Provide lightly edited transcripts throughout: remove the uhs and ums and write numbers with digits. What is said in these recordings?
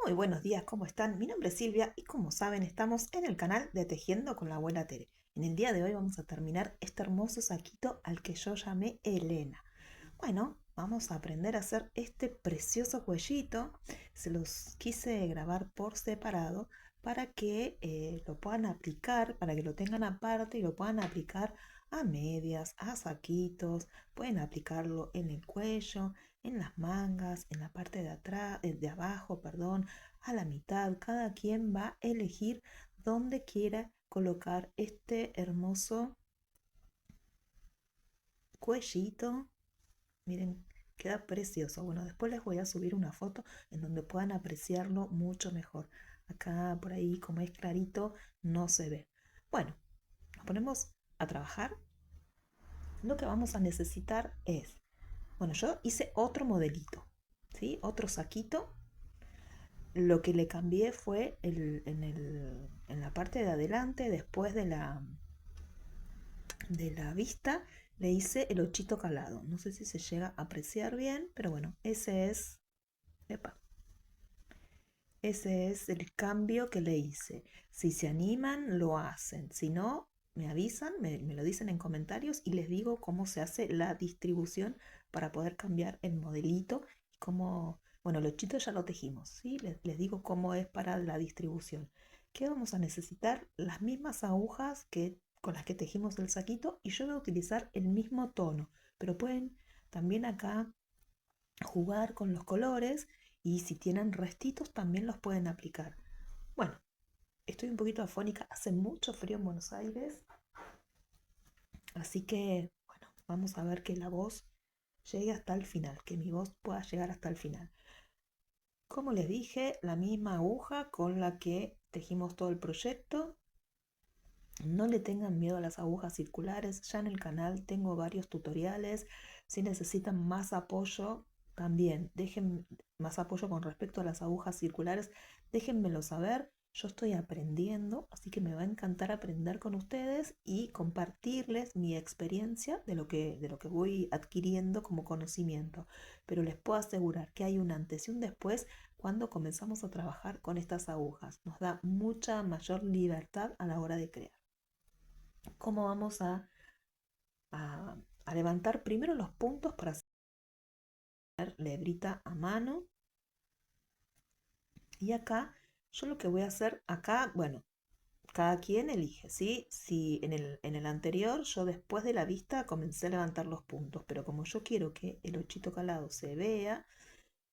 Muy buenos días, ¿cómo están? Mi nombre es Silvia y como saben estamos en el canal de Tejiendo con la abuela Tere. En el día de hoy vamos a terminar este hermoso saquito al que yo llamé Elena. Bueno, vamos a aprender a hacer este precioso cuellito. Se los quise grabar por separado para que lo puedan aplicar, para que lo tengan aparte y lo puedan aplicar a medias, a saquitos. Pueden aplicarlo en el cuello, en las mangas, en la parte de atrás, de abajo, perdón, a la mitad. Cada quien va a elegir dónde quiera colocar este hermoso cuellito. Miren, queda precioso. Bueno, después les voy a subir una foto en donde puedan apreciarlo mucho mejor. Acá por ahí, como es clarito, no se ve. Bueno, nos ponemos a trabajar. Lo que vamos a necesitar es, bueno, yo hice otro modelito, ¿sí? Otro saquito. Lo que le cambié fue en la parte de adelante, después de la vista, le hice el ochito calado. No sé si se llega a apreciar bien, pero bueno, epa, ese es el cambio que le hice. Si se animan, lo hacen. Si no, me avisan, me lo dicen en comentarios y les digo cómo se hace la distribución para poder cambiar el modelito y cómo, bueno, el ochito ya lo tejimos, ¿sí? Les digo cómo es para la distribución. ¿Qué vamos a necesitar? Las mismas agujas que con las que tejimos el saquito y yo voy a utilizar el mismo tono, pero pueden también acá jugar con los colores y si tienen restitos también los pueden aplicar. Bueno, estoy un poquito afónica, hace mucho frío en Buenos Aires, así que bueno, vamos a ver que la voz llegue hasta el final, que mi voz pueda llegar hasta el final. Como les dije, la misma aguja con la que tejimos todo el proyecto. No le tengan miedo a las agujas circulares, ya en el canal tengo varios tutoriales. Si necesitan más apoyo, también dejen más apoyo con respecto a las agujas circulares, déjenmelo saber. Yo estoy aprendiendo, así que me va a encantar aprender con ustedes y compartirles mi experiencia de lo que voy adquiriendo como conocimiento. Pero les puedo asegurar que hay un antes y un después cuando comenzamos a trabajar con estas agujas. Nos da mucha mayor libertad a la hora de crear. ¿Cómo vamos a, a levantar primero los puntos para hacer la hebrita a mano? Y acá, yo lo que voy a hacer acá, bueno, cada quien elige, ¿sí? Si en el anterior yo después de la vista comencé a levantar los puntos, pero como yo quiero que el ochito calado se vea,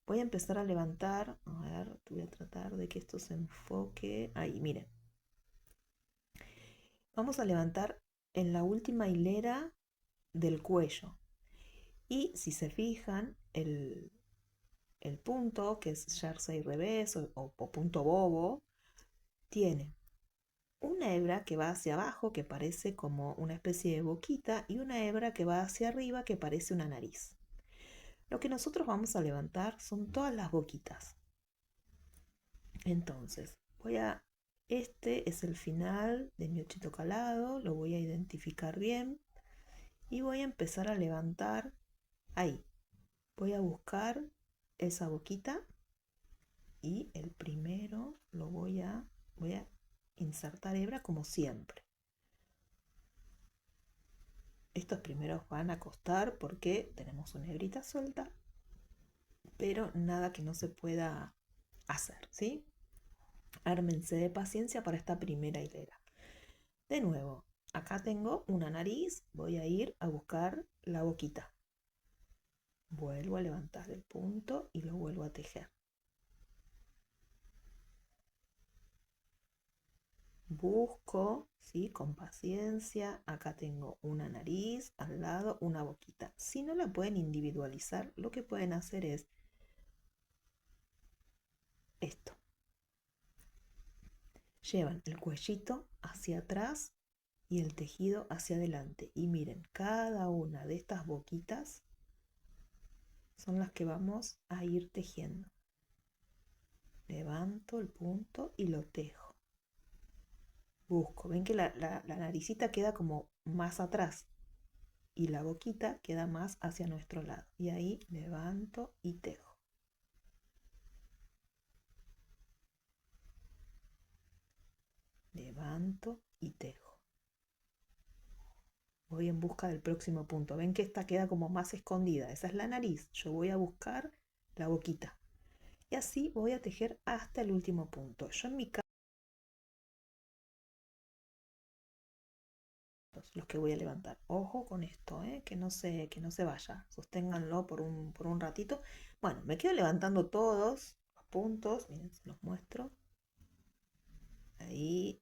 voy a empezar a levantar, a ver, voy a tratar de que esto se enfoque, ahí, miren, vamos a levantar en la última hilera del cuello. Y si se fijan, el punto, que es jersey revés o punto bobo, tiene una hebra que va hacia abajo, que parece como una especie de boquita, y una hebra que va hacia arriba, que parece una nariz. Lo que nosotros vamos a levantar son todas las boquitas. Entonces, este es el final de mi ochito calado, lo voy a identificar bien y voy a empezar a levantar ahí. Voy a buscar esa boquita y el primero voy a insertar hebra como siempre. Estos primeros van a costar porque tenemos una hebrita suelta, pero nada que no se pueda hacer, ¿sí? Ármense de paciencia para esta primera hilera. De nuevo, acá tengo una nariz, voy a ir a buscar la boquita. Vuelvo a levantar el punto y lo vuelvo a tejer. Busco, ¿sí? Con paciencia. Acá tengo una nariz, al lado una boquita. Si no la pueden individualizar, lo que pueden hacer es esto. Llevan el cuellito hacia atrás y el tejido hacia adelante. Y miren, cada una de estas boquitas son las que vamos a ir tejiendo. Levanto el punto y lo tejo. Busco, ven que la naricita queda como más atrás y la boquita queda más hacia nuestro lado. Y ahí levanto y tejo. levanto y tejo. Voy en busca del próximo punto. Ven que esta queda como más escondida. Esa es la nariz. Yo voy a buscar la boquita. Y así voy a tejer hasta el último punto. Yo en mi caso, los que voy a levantar. Ojo con esto, que no se vaya. Sosténganlo por un ratito. Bueno, me quedo levantando todos los puntos. Miren, se los muestro. Ahí,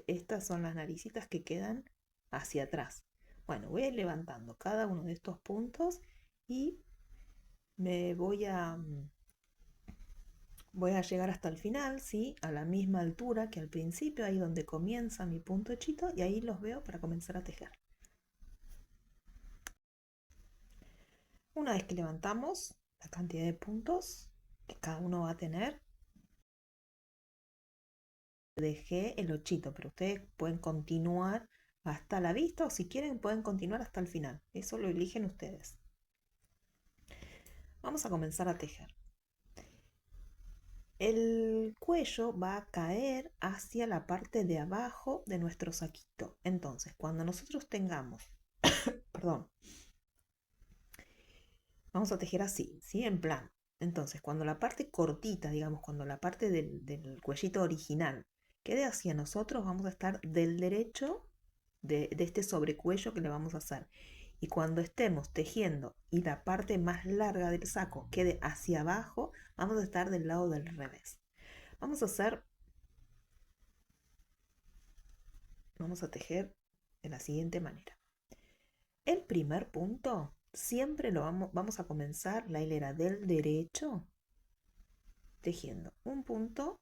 estas son las naricitas que quedan hacia atrás. Bueno, voy a ir levantando cada uno de estos puntos y me voy a llegar hasta el final, ¿sí? A la misma altura que al principio, ahí donde comienza mi punto hechito, y ahí los veo para comenzar a tejer. Una vez que levantamos la cantidad de puntos que cada uno va a tener, dejé el ochito, pero ustedes pueden continuar hasta la vista o si quieren pueden continuar hasta el final. Eso lo eligen ustedes. Vamos a comenzar a tejer. El cuello va a caer hacia la parte de abajo de nuestro saquito. Entonces, cuando nosotros tengamos, perdón, vamos a tejer así, ¿sí? En plano. Entonces, cuando la parte cortita, digamos, cuando la parte del cuellito original quede hacia nosotros, vamos a estar del derecho de este sobrecuello que le vamos a hacer. Y cuando estemos tejiendo y la parte más larga del saco quede hacia abajo, vamos a estar del lado del revés. Vamos a tejer de la siguiente manera. El primer punto siempre vamos a comenzar la hilera del derecho tejiendo un punto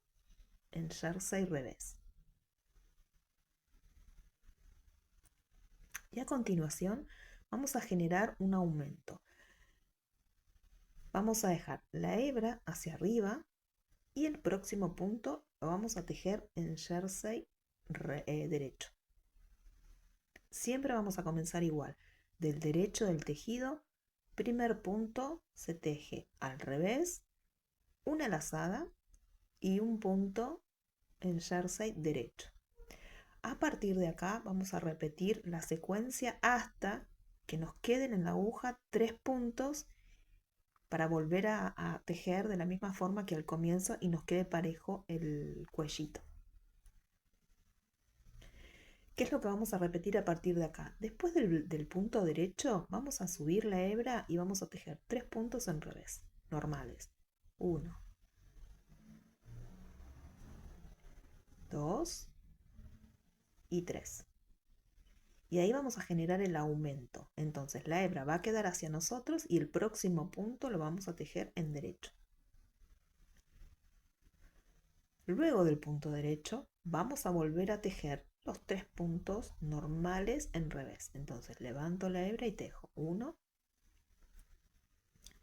en jersey revés. Y a continuación vamos a generar un aumento. Vamos a dejar la hebra hacia arriba y el próximo punto lo vamos a tejer en jersey derecho. Siempre vamos a comenzar igual. Del derecho del tejido, primer punto se teje al revés, una lazada y un punto en jersey derecho. A partir de acá vamos a repetir la secuencia hasta que nos queden en la aguja 3 puntos para volver a tejer de la misma forma que al comienzo y nos quede parejo el cuellito. ¿Qué es lo que vamos a repetir a partir de acá? Después del punto derecho vamos a subir la hebra y vamos a tejer 3 puntos en revés, normales. 1, 2 y 3. Y ahí vamos a generar el aumento. Entonces la hebra va a quedar hacia nosotros y el próximo punto lo vamos a tejer en derecho. Luego del punto derecho vamos a volver a tejer los 3 puntos normales en revés. Entonces levanto la hebra y tejo 1,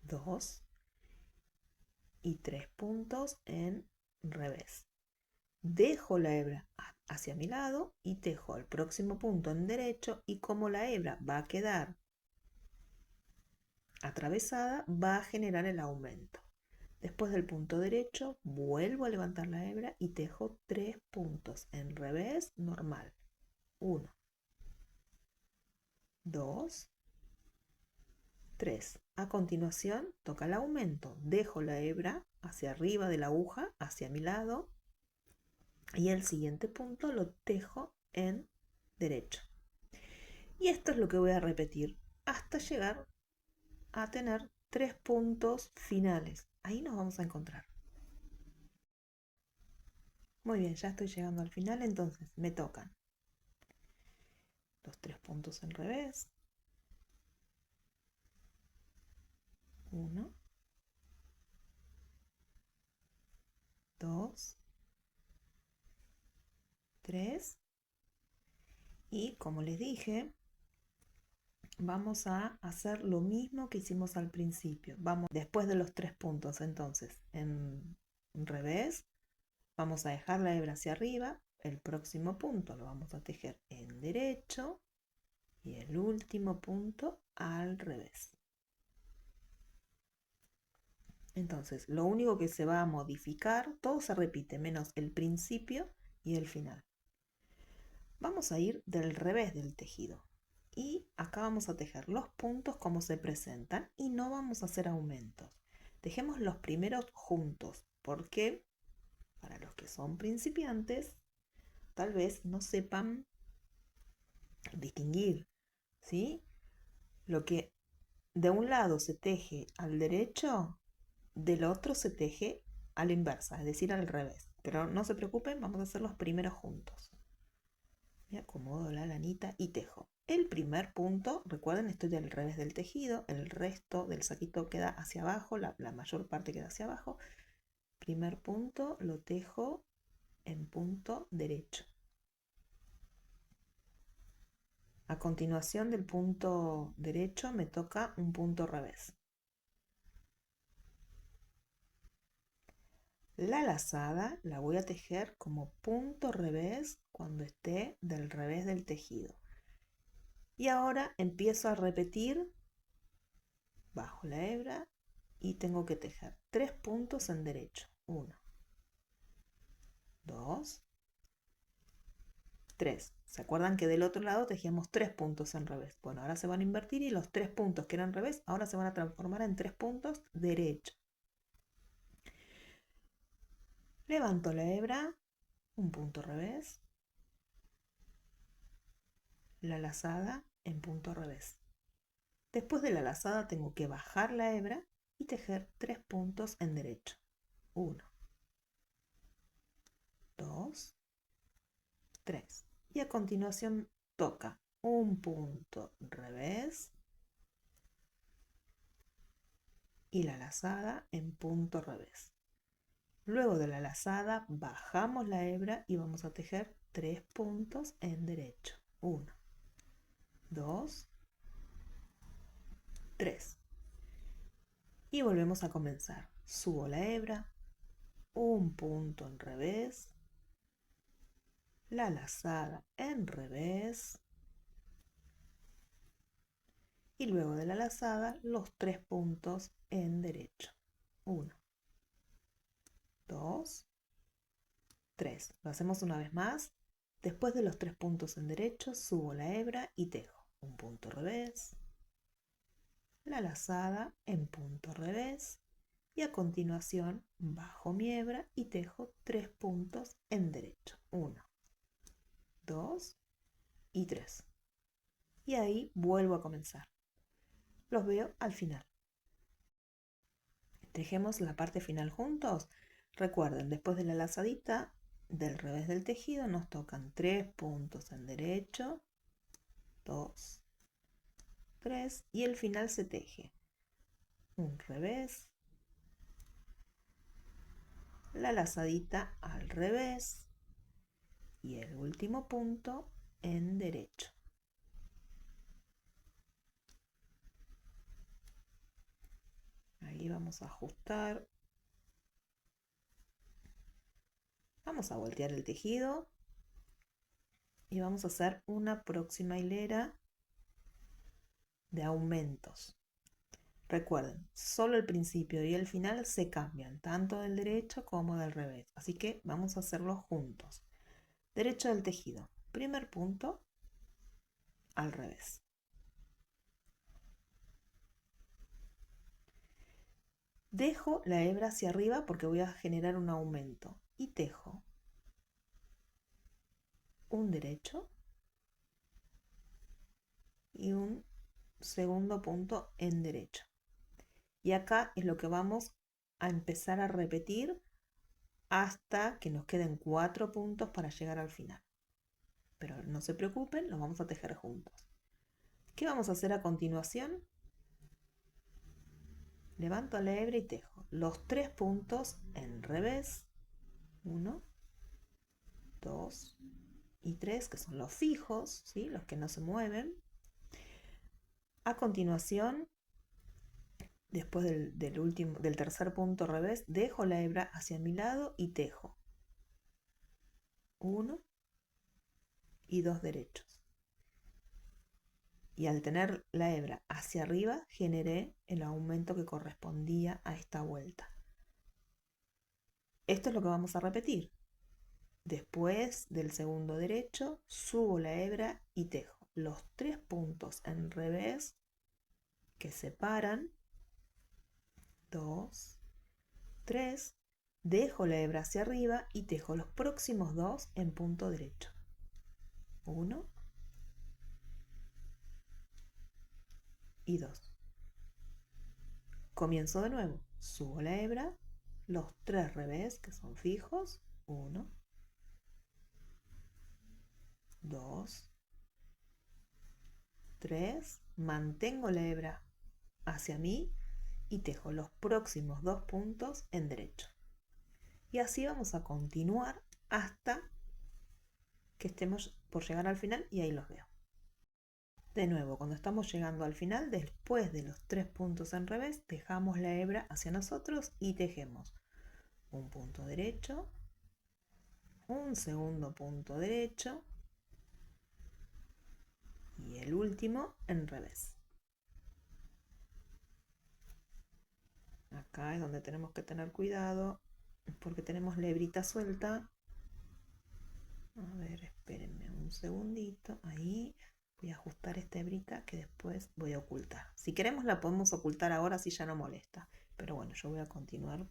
2 y 3 puntos en revés. Dejo la hebra hacia mi lado y tejo el próximo punto en derecho, y como la hebra va a quedar atravesada, va a generar el aumento. Después del punto derecho vuelvo a levantar la hebra y tejo 3 puntos en revés normal. 1, 2, 3. A continuación toca el aumento. Dejo la hebra hacia arriba de la aguja, hacia mi lado, y el siguiente punto lo tejo en derecho. Y esto es lo que voy a repetir hasta llegar a tener 3 puntos finales. Ahí nos vamos a encontrar. Muy bien, ya estoy llegando al final, entonces me tocan los 3 puntos en revés. 1, 2, 3. Y como les dije, vamos a hacer lo mismo que hicimos al principio. Vamos después de los 3 puntos, entonces en revés vamos a dejar la hebra hacia arriba, el próximo punto lo vamos a tejer en derecho y el último punto al revés. Entonces, lo único que se va a modificar, todo se repite, menos el principio y el final. Vamos a ir del revés del tejido. Y acá vamos a tejer los puntos como se presentan y no vamos a hacer aumentos. Tejemos los primeros juntos, porque para los que son principiantes, tal vez no sepan distinguir, ¿sí? Lo que de un lado se teje al derecho, del otro se teje a la inversa, es decir, al revés. Pero no se preocupen, vamos a hacer los primeros juntos. Me acomodo la lanita y tejo. El primer punto, recuerden, estoy del revés del tejido, el resto del saquito queda hacia abajo, la mayor parte queda hacia abajo. Primer punto lo tejo en punto derecho. A continuación del punto derecho me toca un punto revés. La lazada la voy a tejer como punto revés cuando esté del revés del tejido. Y ahora empiezo a repetir bajo la hebra y tengo que tejer 3 puntos en derecho. 1, 2, 3. ¿Se acuerdan que del otro lado tejíamos 3 puntos en revés? Bueno, ahora se van a invertir y los 3 puntos que eran revés ahora se van a transformar en 3 puntos derecho. Levanto la hebra, un punto revés, la lazada en punto revés. Después de la lazada tengo que bajar la hebra y tejer 3 puntos en derecho. 1, 2, 3. Y a continuación toca un punto revés y la lazada en punto revés. Luego de la lazada bajamos la hebra y vamos a tejer 3 puntos en derecho. 1, 2, 3. Y volvemos a comenzar. Subo la hebra, un punto en revés, la lazada en revés y luego de la lazada los 3 puntos en derecho. 1, 2, 3. Lo hacemos una vez más. Después de los 3 puntos en derecho, subo la hebra y tejo un punto revés, la lazada en punto revés y a continuación bajo mi hebra y tejo 3 puntos en derecho. 1, 2 y 3. Y ahí vuelvo a comenzar. Los veo al final. Tejemos la parte final juntos. Recuerden, después de la lazadita del revés del tejido nos tocan 3 puntos en derecho, 2, 3 y el final se teje un revés, la lazadita al revés y el último punto en derecho. Ahí vamos a ajustar. Vamos a voltear el tejido y vamos a hacer una próxima hilera de aumentos. Recuerden, solo el principio y el final se cambian, tanto del derecho como del revés. Así que vamos a hacerlos juntos. Derecho del tejido. Primer punto, al revés. Dejo la hebra hacia arriba porque voy a generar un aumento. Y tejo un derecho y un segundo punto en derecho. Y acá es lo que vamos a empezar a repetir hasta que nos queden 4 puntos para llegar al final. Pero no se preocupen, los vamos a tejer juntos. ¿Qué vamos a hacer a continuación? Levanto la hebra y tejo los 3 puntos en revés. 1, 2 y 3, que son los fijos, ¿sí? Los que no se mueven. A continuación, después del tercer punto revés, dejo la hebra hacia mi lado y tejo 1 y 2 derechos. Y al tener la hebra hacia arriba, generé el aumento que correspondía a esta vuelta. Esto es lo que vamos a repetir. Después del segundo derecho, subo la hebra y tejo los 3 puntos en revés que separan. 2, 3. Dejo la hebra hacia arriba y tejo los próximos 2 en punto derecho. 1 y 2. Comienzo de nuevo. Subo la hebra, los 3 revés que son fijos. 1, 2, 3. Mantengo la hebra hacia mí y tejo los próximos 2 puntos en derecho. Y así vamos a continuar hasta que estemos por llegar al final y ahí los veo. De nuevo, cuando estamos llegando al final, después de los 3 puntos en revés, dejamos la hebra hacia nosotros y tejemos un punto derecho, un segundo punto derecho y el último en revés. Acá es donde tenemos que tener cuidado porque tenemos la hebrita suelta. A ver, espérenme un segundito. Ahí voy a ajustar esta hebrita que después voy a ocultar. Si queremos la podemos ocultar ahora si ya no molesta. Pero bueno, yo voy a continuar.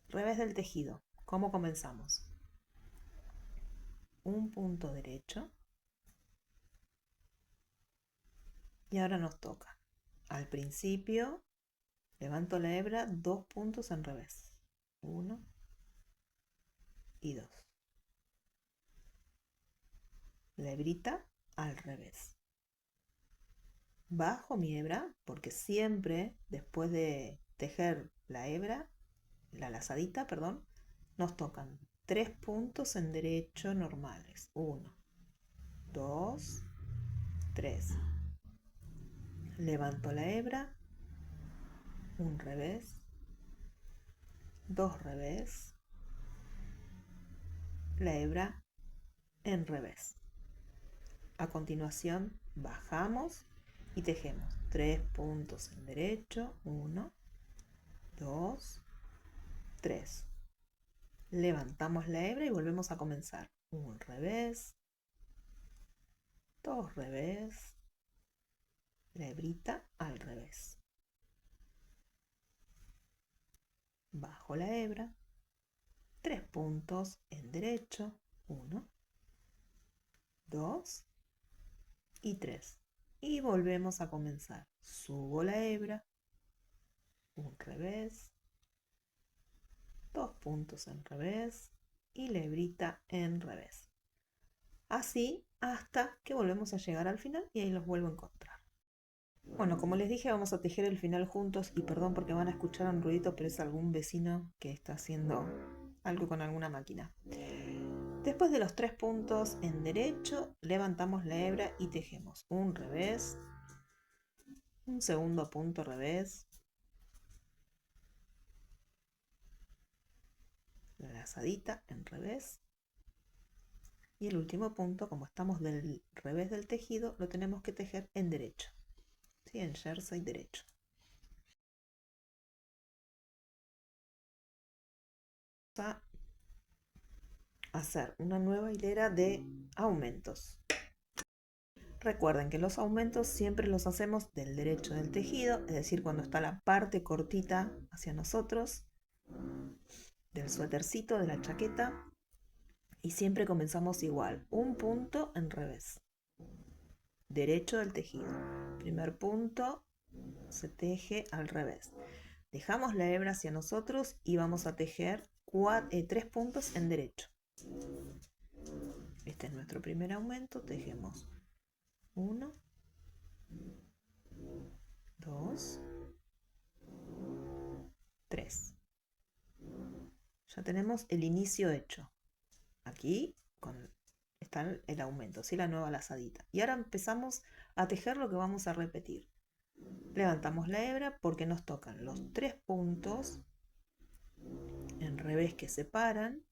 Revés del tejido. ¿Cómo comenzamos? Un punto derecho. Y ahora nos toca. Al principio levanto la hebra 2 puntos en revés. 1 y 2. La hebrita al revés. Bajo mi hebra porque siempre después de tejer la hebra, la lazadita, perdón, nos tocan 3 puntos en derecho normales. 1, 2, 3. Levanto la hebra, un revés, 2 revés, la hebra en revés. A continuación bajamos y tejemos 3 puntos en derecho. 1, 2, 3. Levantamos la hebra y volvemos a comenzar. Un revés, 2 revés, la hebrita al revés. Bajo la hebra, 3 puntos en derecho. 1, 2 y 3. Y volvemos a comenzar. Subo la hebra, un revés, 2 puntos en revés y la hebrita en revés. Así hasta que volvemos a llegar al final y ahí los vuelvo a encontrar. Bueno, como les dije, vamos a tejer el final juntos y perdón porque van a escuchar un ruidito, pero es algún vecino que está haciendo algo con alguna máquina. Después de los 3 puntos en derecho, levantamos la hebra y tejemos un revés, un segundo punto revés, la lazadita en revés y el último punto, como estamos del revés del tejido, lo tenemos que tejer en derecho, ¿sí? En jersey derecho. Vamos a hacer una nueva hilera de aumentos. Recuerden que los aumentos siempre los hacemos del derecho del tejido, es decir, cuando está la parte cortita hacia nosotros, del suétercito, de la chaqueta, y siempre comenzamos igual, un punto en revés, derecho del tejido. Primer punto se teje al revés. Dejamos la hebra hacia nosotros y vamos a tejer 3 puntos en derecho. Este es nuestro primer aumento, tejemos 1, 2, 3. Ya tenemos el inicio hecho. Aquí está el aumento, ¿sí? La nueva lazadita. Y ahora empezamos a tejer lo que vamos a repetir. Levantamos la hebra porque nos tocan los 3 puntos en revés que separan.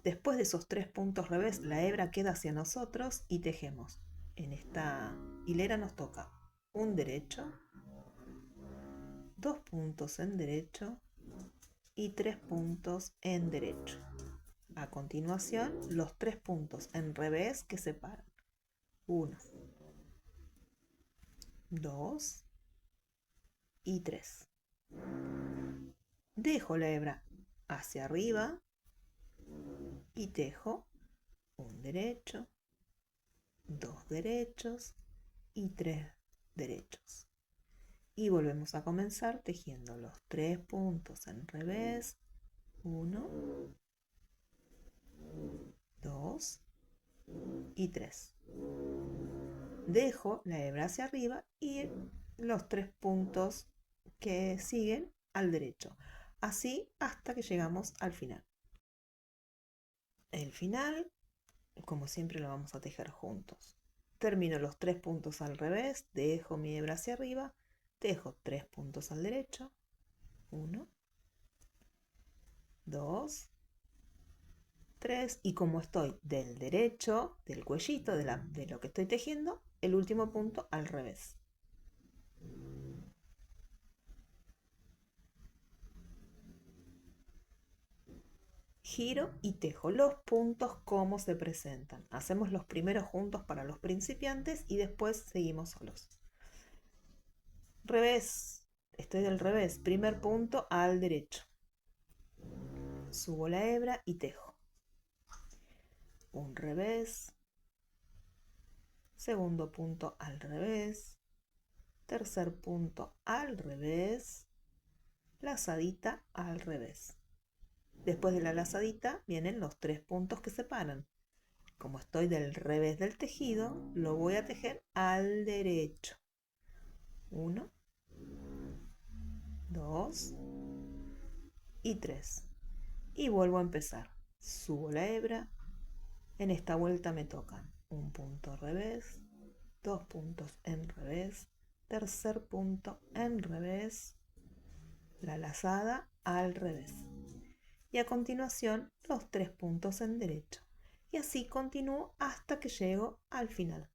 Después de esos 3 puntos revés, la hebra queda hacia nosotros y tejemos. En esta hilera nos toca un derecho, 2 puntos en derecho y 3 puntos en derecho. A continuación, los 3 puntos en revés que separan. 1, 2 y 3. Dejo la hebra hacia arriba y tejo un derecho, 2 derechos y 3 derechos. Y volvemos a comenzar tejiendo los 3 puntos en revés. 1, 2 y 3. Dejo la hebra hacia arriba y los 3 puntos que siguen al derecho. Así hasta que llegamos al final. El final, como siempre, lo vamos a tejer juntos. Termino los 3 puntos al revés, dejo mi hebra hacia arriba, tejo 3 puntos al derecho. 1, 2, 3. Y como estoy del derecho, del cuellito, de lo que estoy tejiendo, el último punto al revés. Giro y tejo los puntos como se presentan. Hacemos los primeros juntos para los principiantes y después seguimos solos. Revés, estoy del revés, primer punto al derecho. Subo la hebra y tejo. Un revés, segundo punto al revés, tercer punto al revés, lazadita al revés. Después de la lazadita vienen los 3 puntos que separan. Como estoy del revés del tejido, lo voy a tejer al derecho. 1, 2 y 3. Y vuelvo a empezar. Subo la hebra. En esta vuelta me tocan un punto revés, 2 puntos en revés, tercer punto en revés, la lazada al revés. Y a continuación los 3 puntos en derecho. Y así continúo hasta que llego al final.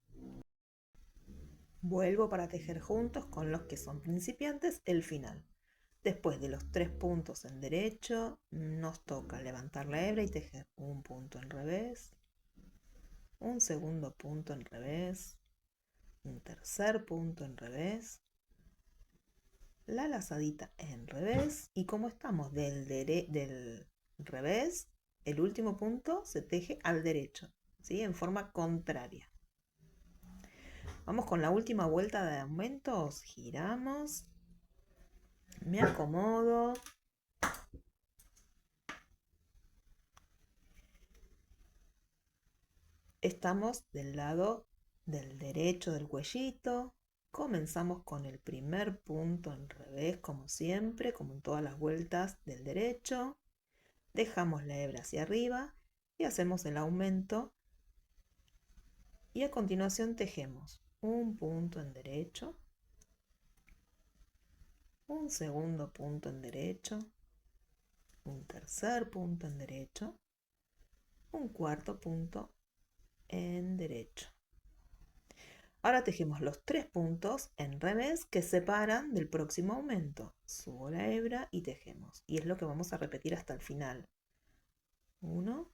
Vuelvo para tejer juntos con los que son principiantes el final. Después de los 3 puntos en derecho, nos toca levantar la hebra y tejer un punto en revés, un segundo punto en revés, un tercer punto en revés, la lazadita en revés, y como estamos del revés, el último punto se teje al derecho, ¿sí? En forma contraria. Vamos con la última vuelta de aumentos, giramos, me acomodo, estamos del lado del derecho del cuellito, comenzamos con el primer punto en revés como siempre, como en todas las vueltas del derecho, dejamos la hebra hacia arriba y hacemos el aumento y a continuación tejemos un punto en derecho, un segundo punto en derecho, un tercer punto en derecho, un cuarto punto en derecho. Ahora tejemos los 3 puntos en revés que separan del próximo aumento. Subo la hebra y tejemos. Y es lo que vamos a repetir hasta el final. 1,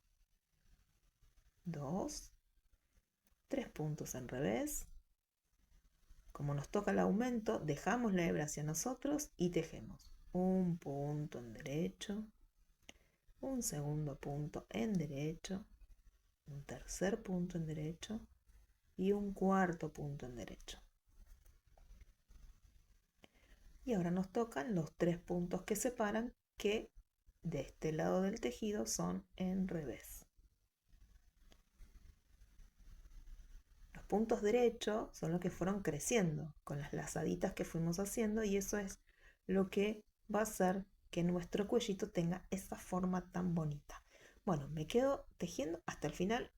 2, 3 puntos en revés. Como nos toca el aumento, dejamos la hebra hacia nosotros y tejemos. Un punto en derecho, un segundo punto en derecho, un tercer punto en derecho y un cuarto punto en derecho. Y ahora nos tocan los 3 puntos que separan, que de este lado del tejido son en revés. Los puntos derechos son los que fueron creciendo con las lazaditas que fuimos haciendo, y eso es lo que va a hacer que nuestro cuellito tenga esa forma tan bonita. Bueno, me quedo tejiendo hasta el final.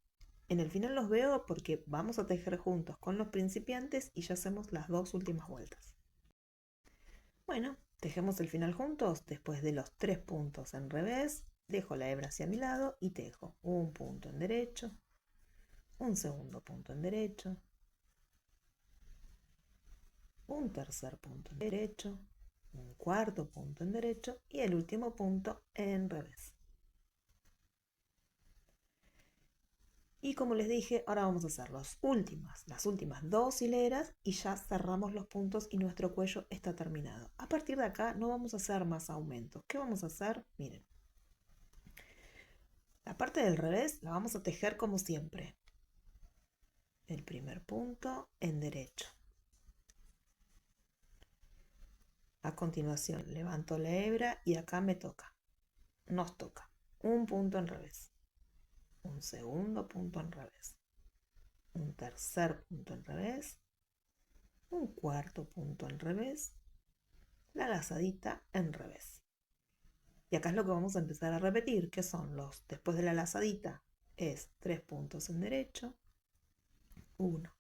En el final los veo porque vamos a tejer juntos con los principiantes y ya hacemos las 2 últimas vueltas. Bueno, tejemos el final juntos. Después de los 3 puntos en revés, dejo la hebra hacia mi lado y tejo un punto en derecho, un segundo punto en derecho, un tercer punto en derecho, un cuarto punto en derecho y el último punto en revés. Y como les dije, ahora vamos a hacer las últimas 2 hileras y ya cerramos los puntos y nuestro cuello está terminado. A partir de acá no vamos a hacer más aumentos. ¿Qué vamos a hacer? Miren, la parte del revés la vamos a tejer como siempre. El primer punto en derecho. A continuación levanto la hebra y acá me toca, nos toca un punto en revés, un segundo punto en revés, un tercer punto en revés, un cuarto punto en revés, la lazadita en revés. Y acá es lo que vamos a empezar a repetir, que son después de la lazadita, es 3 puntos en derecho, 1,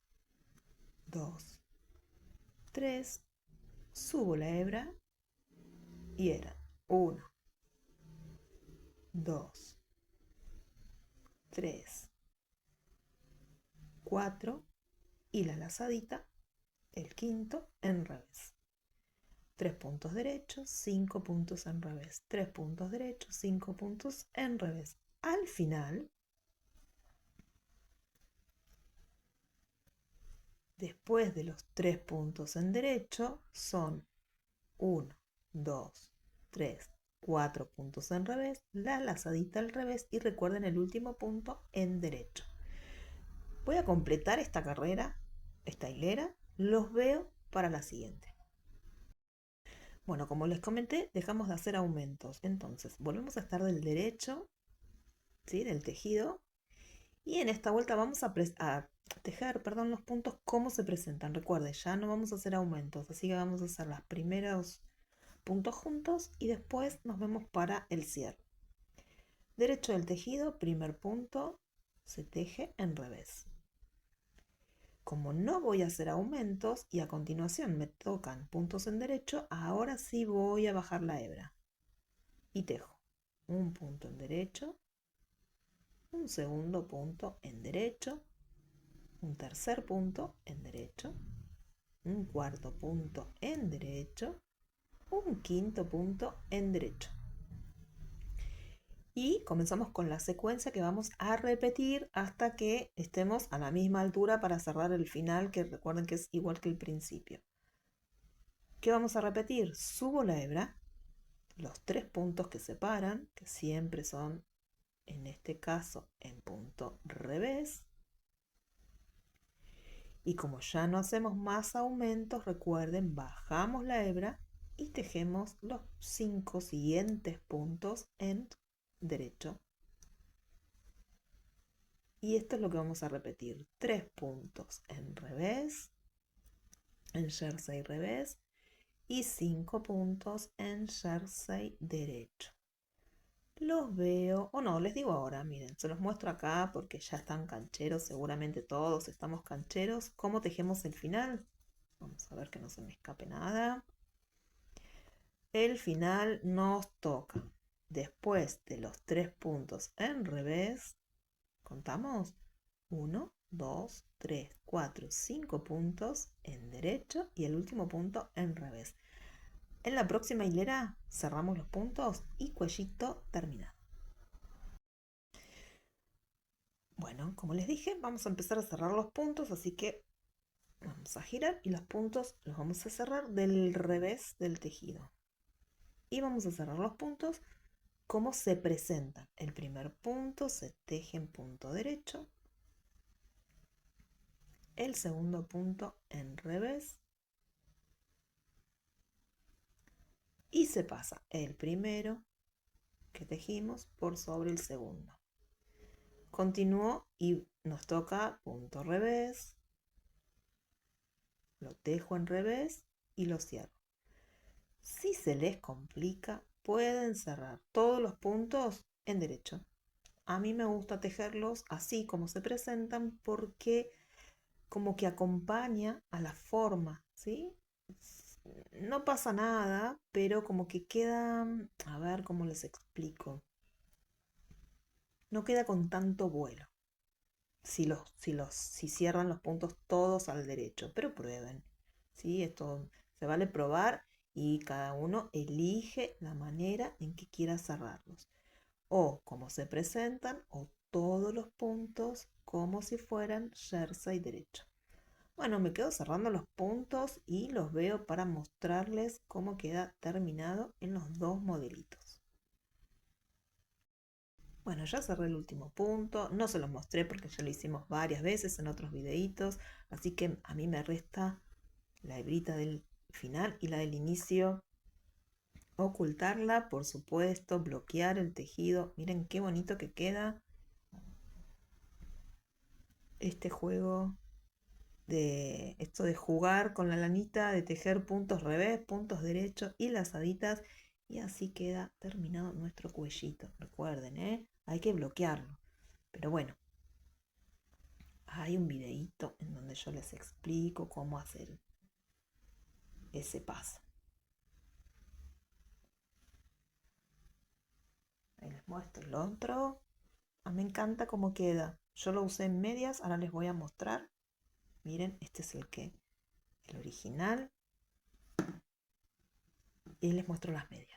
2, 3, subo la hebra y eran 1, 2, 3, 4 y la lazadita, el quinto en revés. 3 puntos derechos, 5 puntos en revés. 3 puntos derechos, 5 puntos en revés. Al final, después de los 3 puntos en derecho, son 1, 2, 3, 4 puntos en revés, la lazadita al revés y recuerden el último punto en derecho. Voy a completar esta carrera, esta hilera, los veo para la siguiente. Bueno, como les comenté, dejamos de hacer aumentos. Entonces, volvemos a estar del derecho, ¿sí? Del tejido. Y en esta vuelta vamos a tejer, los puntos como se presentan. Recuerden, ya no vamos a hacer aumentos, así que vamos a hacer los primeros puntos juntos y después nos vemos para el cierre. Derecho del tejido, primer punto, se teje en revés. Como no voy a hacer aumentos y a continuación me tocan puntos en derecho, ahora sí voy a bajar la hebra y tejo un punto en derecho, un segundo punto en derecho, un tercer punto en derecho, un cuarto punto en derecho, un quinto punto en derecho. Y comenzamos con la secuencia que vamos a repetir hasta que estemos a la misma altura para cerrar el final, que recuerden que es igual que el principio. ¿Qué vamos a repetir? Subo la hebra, los 3 puntos que separan, que siempre son, en este caso, en punto revés. Y como ya no hacemos más aumentos, recuerden, bajamos la hebra y tejemos los 5 siguientes puntos en derecho. Y esto es lo que vamos a repetir. 3 puntos en revés, en jersey revés, y 5 puntos en jersey derecho. Los veo, o no, les digo ahora, miren, se los muestro acá porque ya están cancheros, seguramente todos estamos cancheros. ¿Cómo tejemos el final? Vamos a ver que no se me escape nada. El final nos toca, después de los 3 puntos en revés, contamos 1, 2, 3, 4, 5 puntos en derecho y el último punto en revés. En la próxima hilera cerramos los puntos y cuellito terminado. Bueno, como les dije, vamos a empezar a cerrar los puntos, así que vamos a girar y los puntos los vamos a cerrar del revés del tejido. Y vamos a cerrar los puntos como se presentan. El primer punto se teje en punto derecho. El segundo punto en revés. Y se pasa el primero que tejimos por sobre el segundo. Continúo y nos toca punto revés. Lo tejo en revés y lo cierro. Si se les complica, pueden cerrar todos los puntos en derecho. A mí me gusta tejerlos así como se presentan porque como que acompaña a la forma, ¿sí? No pasa nada, pero como que queda, a ver cómo les explico. no queda con tanto vuelo. Si cierran los puntos todos al derecho, pero prueben. ¿Sí? Esto se vale probar y cada uno elige la manera en que quiera cerrarlos. O como se presentan, o todos los puntos como si fueran yerza y derecho. Bueno, me quedo cerrando los puntos y los veo para mostrarles cómo queda terminado en los dos modelitos. Bueno, ya cerré el último punto, no se los mostré porque ya lo hicimos varias veces en otros videitos, así que a mí me resta la hebrita del final y la del inicio. Ocultarla, por supuesto, bloquear el tejido. Miren qué bonito que queda este juego de esto de jugar con la lanita, de tejer puntos revés, puntos derechos y lazaditas. Y así queda terminado nuestro cuellito. Recuerden, hay que bloquearlo. Pero bueno, hay un videíto en donde yo les explico cómo hacer ese paso. Ahí les muestro el otro. Me encanta cómo queda. Yo lo usé en medias, ahora les voy a mostrar. Miren, este es el original. Y les muestro las medias.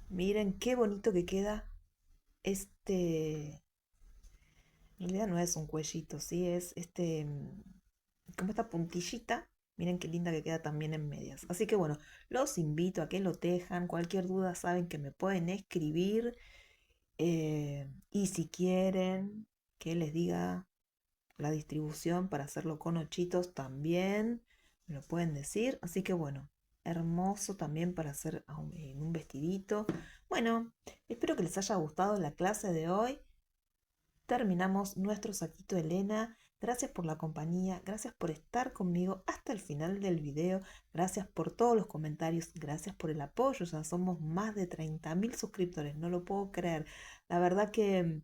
Miren qué bonito que queda este. En realidad no es un cuellito, sí, es como esta puntillita. Miren qué linda que queda también en medias. Así que bueno, los invito a que lo tejan. Cualquier duda saben que me pueden escribir. Y si quieren que les diga la distribución para hacerlo con ochitos también, me lo pueden decir. Así que bueno, hermoso también para hacer en un vestidito. Bueno, espero que les haya gustado la clase de hoy. Terminamos nuestro saquito Elena. Gracias por la compañía, gracias por estar conmigo hasta el final del video, gracias por todos los comentarios, gracias por el apoyo. Ya somos más de 30.000 suscriptores, no lo puedo creer. La verdad que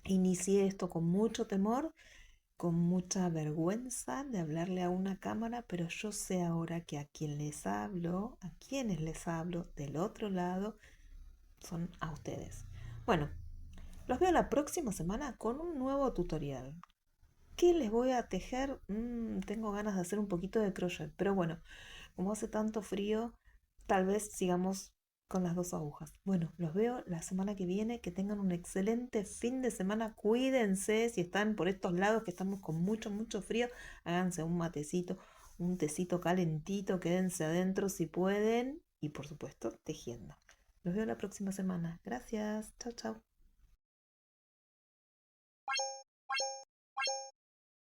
inicié esto con mucho temor, con mucha vergüenza de hablarle a una cámara, pero yo sé ahora que a quien les hablo, a quienes les hablo del otro lado, son a ustedes. Bueno, los veo la próxima semana con un nuevo tutorial. ¿Qué les voy a tejer? Tengo ganas de hacer un poquito de crochet, pero bueno, como hace tanto frío, tal vez sigamos con las dos agujas. Bueno, los veo la semana que viene. Que tengan un excelente fin de semana. Cuídense si están por estos lados que estamos con mucho, mucho frío. Háganse un matecito, un tecito calentito. Quédense adentro si pueden. Y por supuesto, tejiendo. Los veo la próxima semana. Gracias. Chao, chao.